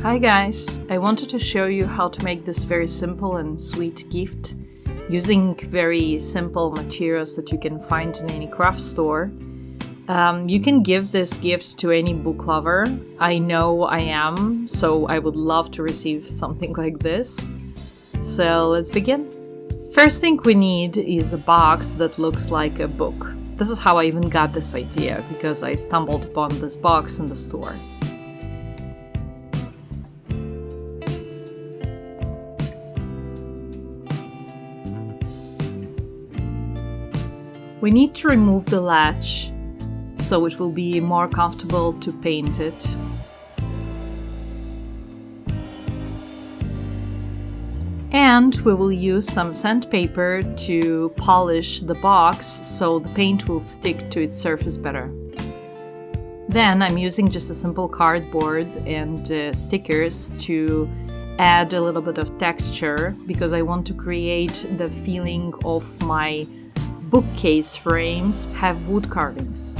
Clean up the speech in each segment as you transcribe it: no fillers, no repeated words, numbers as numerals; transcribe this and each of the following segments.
Hi guys! I wanted to show you how to make this very simple and sweet gift using very simple materials that you can find in any craft store. You can give this gift to any book lover. I know I am, so I would love to receive something like this. So let's begin. First thing we need is a box that looks like a book. This is how I even got this idea, because I stumbled upon this box in the store. We need to remove the latch, so it will be more comfortable to paint it. And we will use some sandpaper to polish the box so the paint will stick to its surface better. Then I'm using just a simple cardboard and stickers to add a little bit of texture, because I want to create the feeling of my bookcase frames have wood carvings.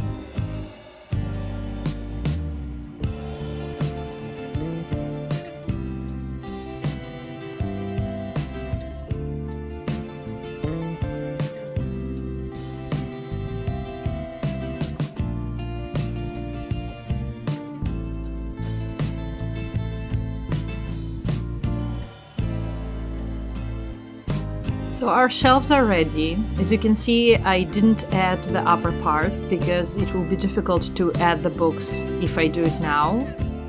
So our shelves are ready. As you can see, I didn't add the upper part because it will be difficult to add the books if I do it now.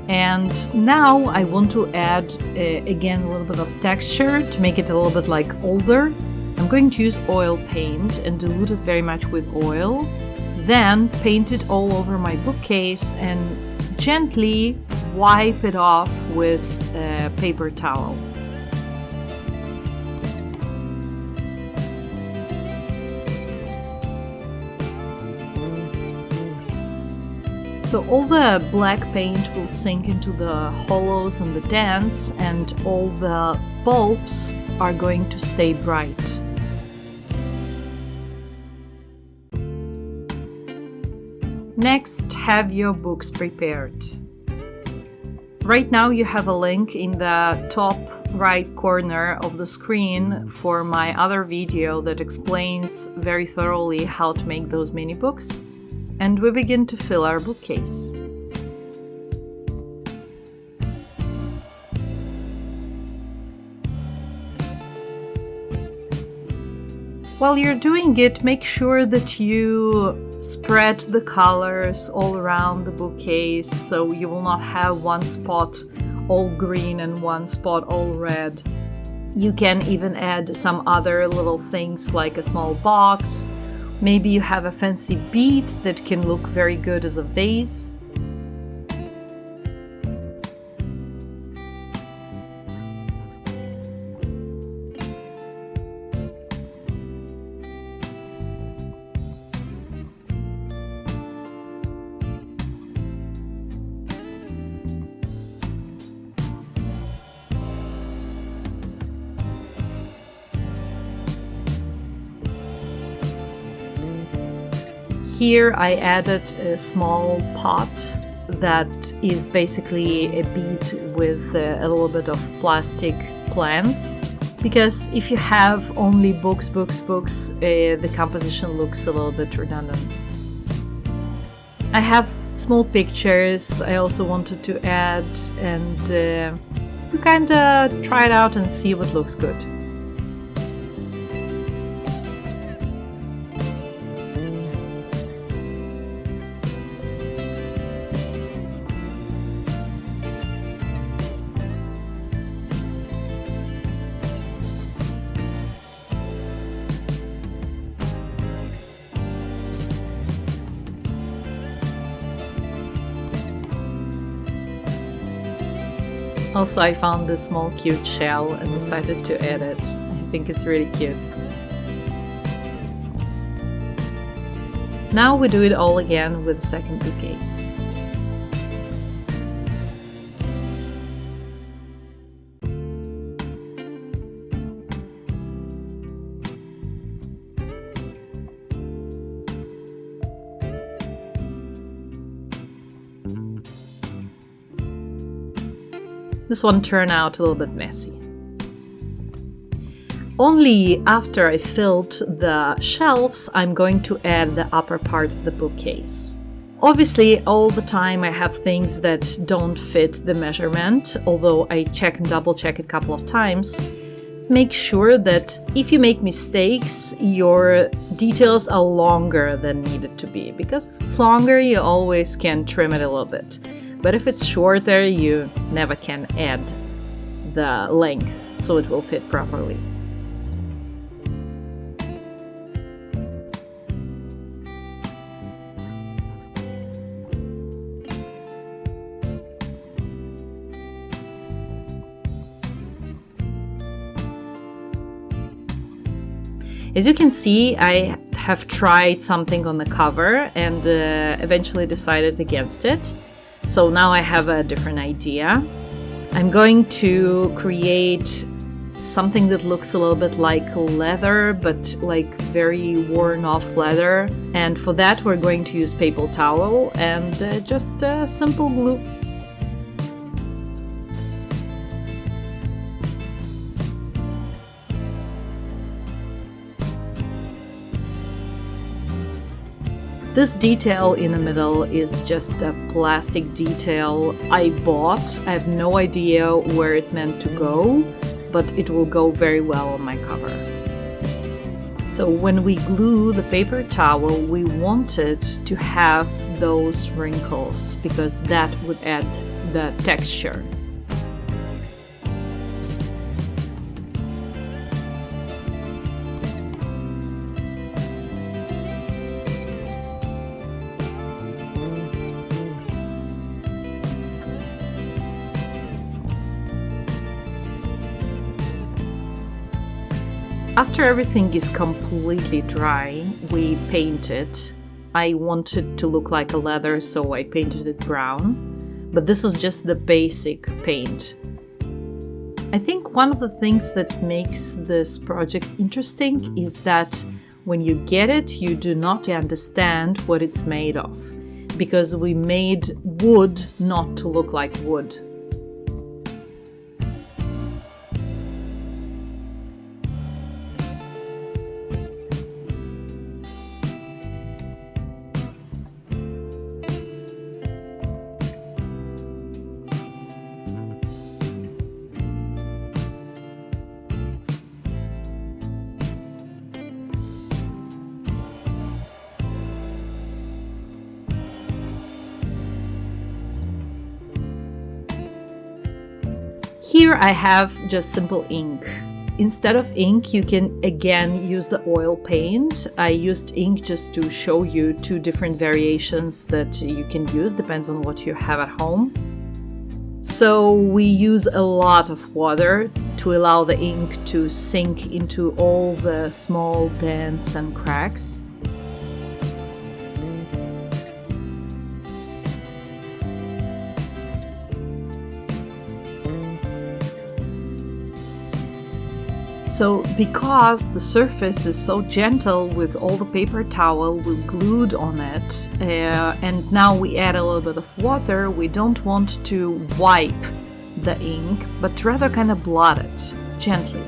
And now I want to add again a little bit of texture to make it a little bit like older. I'm going to use oil paint and dilute it very much with oil. Then paint it all over my bookcase and gently wipe it off with a paper towel. So all the black paint will sink into the hollows and the dents, and all the bulbs are going to stay bright. Next, have your books prepared. Right now you have a link in the top right corner of the screen for my other video that explains very thoroughly how to make those mini books. And we begin to fill our bookcase. While you're doing it, make sure that you spread the colors all around the bookcase, so you will not have one spot all green and one spot all red. You can even add some other little things like a small box. Maybe you have a fancy bead that can look very good as a vase. Here I added a small pot that is basically a bead with a little bit of plastic plants, because if you have only books, the composition looks a little bit redundant. I have small pictures I also wanted to add, and you kinda try it out and see what looks good. Also, I found this small cute shell and decided to add it. I think it's really cute. Now we do it all again with the second bookcase. This one turned out a little bit messy. Only after I filled the shelves, I'm going to add the upper part of the bookcase. Obviously, all the time I have things that don't fit the measurement, although I check and double check a couple of times. Make sure that if you make mistakes, your details are longer than needed to be, because if it's longer, you always can trim it a little bit. But if it's shorter, you never can add the length so it will fit properly. As you can see, I have tried something on the cover and eventually decided against it. So now I have a different idea. I'm going to create something that looks a little bit like leather, but like very worn off leather. And for that, we're going to use paper towel and just simple glue. This detail in the middle is just a plastic detail I bought. I have no idea where it meant to go, but it will go very well on my cover. So when we glue the paper towel, we wanted to have those wrinkles because that would add the texture. After everything is completely dry, we paint it. I wanted to look like a leather, so I painted it brown. But this is just the basic paint. I think one of the things that makes this project interesting is that when you get it, you do not understand what it's made of. Because we made wood not to look like wood. Here I have just simple ink. Instead of ink, you can again use the oil paint. I used ink just to show you two different variations that you can use, depends on what you have at home. So we use a lot of water to allow the ink to sink into all the small dents and cracks. So because the surface is so gentle with all the paper towel we glued on it, and now we add a little bit of water, we don't want to wipe the ink, but rather kind of blot it gently.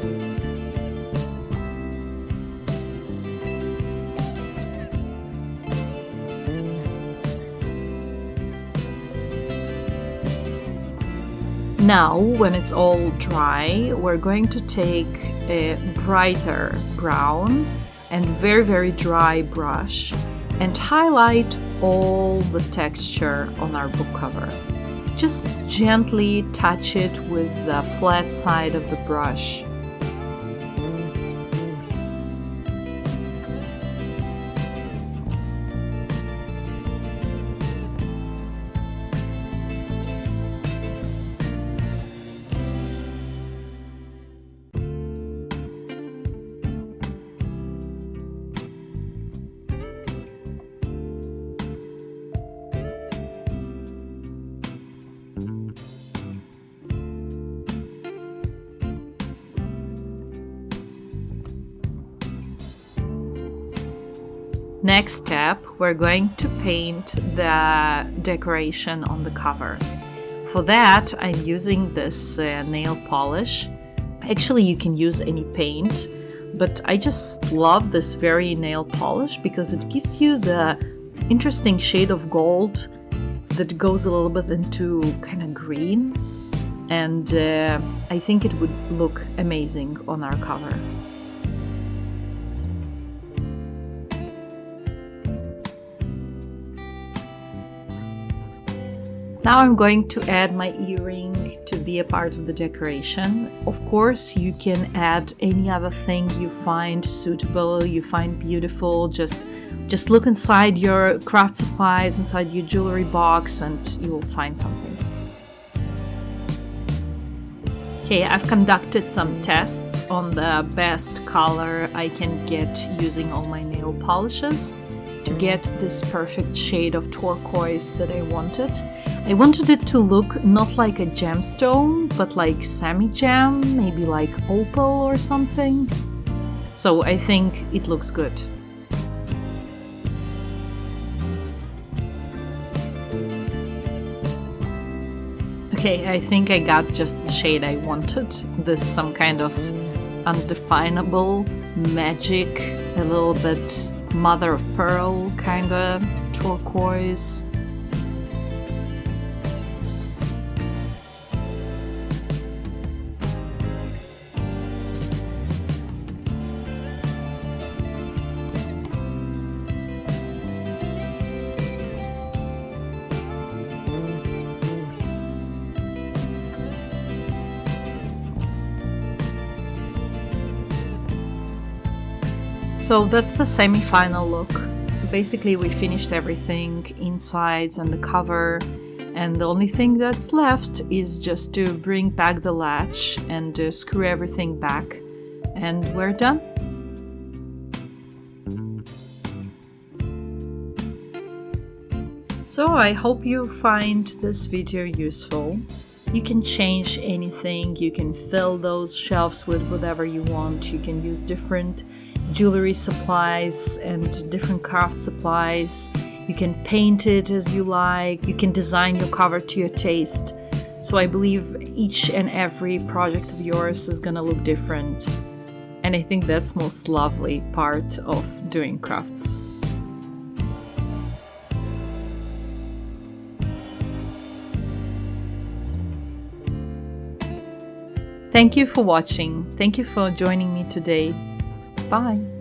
Now, when it's all dry, we're going to take a brighter brown and very, very dry brush and highlight all the texture on our book cover. Just gently touch it with the flat side of the brush. Next step, we're going to paint the decoration on the cover. for that, I'm using this nail polish. Actually, you can use any paint, but I just love this very nail polish because it gives you the interesting shade of gold that goes a little bit into kind of green. And I think it would look amazing on our cover. Now I'm going to add my earring to be a part of the decoration. Of course, you can add any other thing you find suitable, you find beautiful. Just look inside your craft supplies, inside your jewelry box, and you will find something. Okay, I've conducted some tests on the best color I can get using all my nail polishes to get this perfect shade of turquoise that I wanted. I wanted it to look not like a gemstone, but like semi-gem, maybe like opal or something. So I think it looks good. Okay, I think I got just the shade I wanted. This some kind of undefinable magic, a little bit mother of pearl kind of turquoise. So that's the semi-final look. Basically we finished everything, insides and the cover, and the only thing that's left is just to bring back the latch and screw everything back, and we're done. So I hope you find this video useful. You can change anything, you can fill those shelves with whatever you want, you can use different jewelry supplies and different craft supplies. You can paint it as you like, you can design your cover to your taste. So I believe each and every project of yours is gonna look different. And I think that's most lovely part of doing crafts. Thank you for watching. Thank you for joining me today. Bye.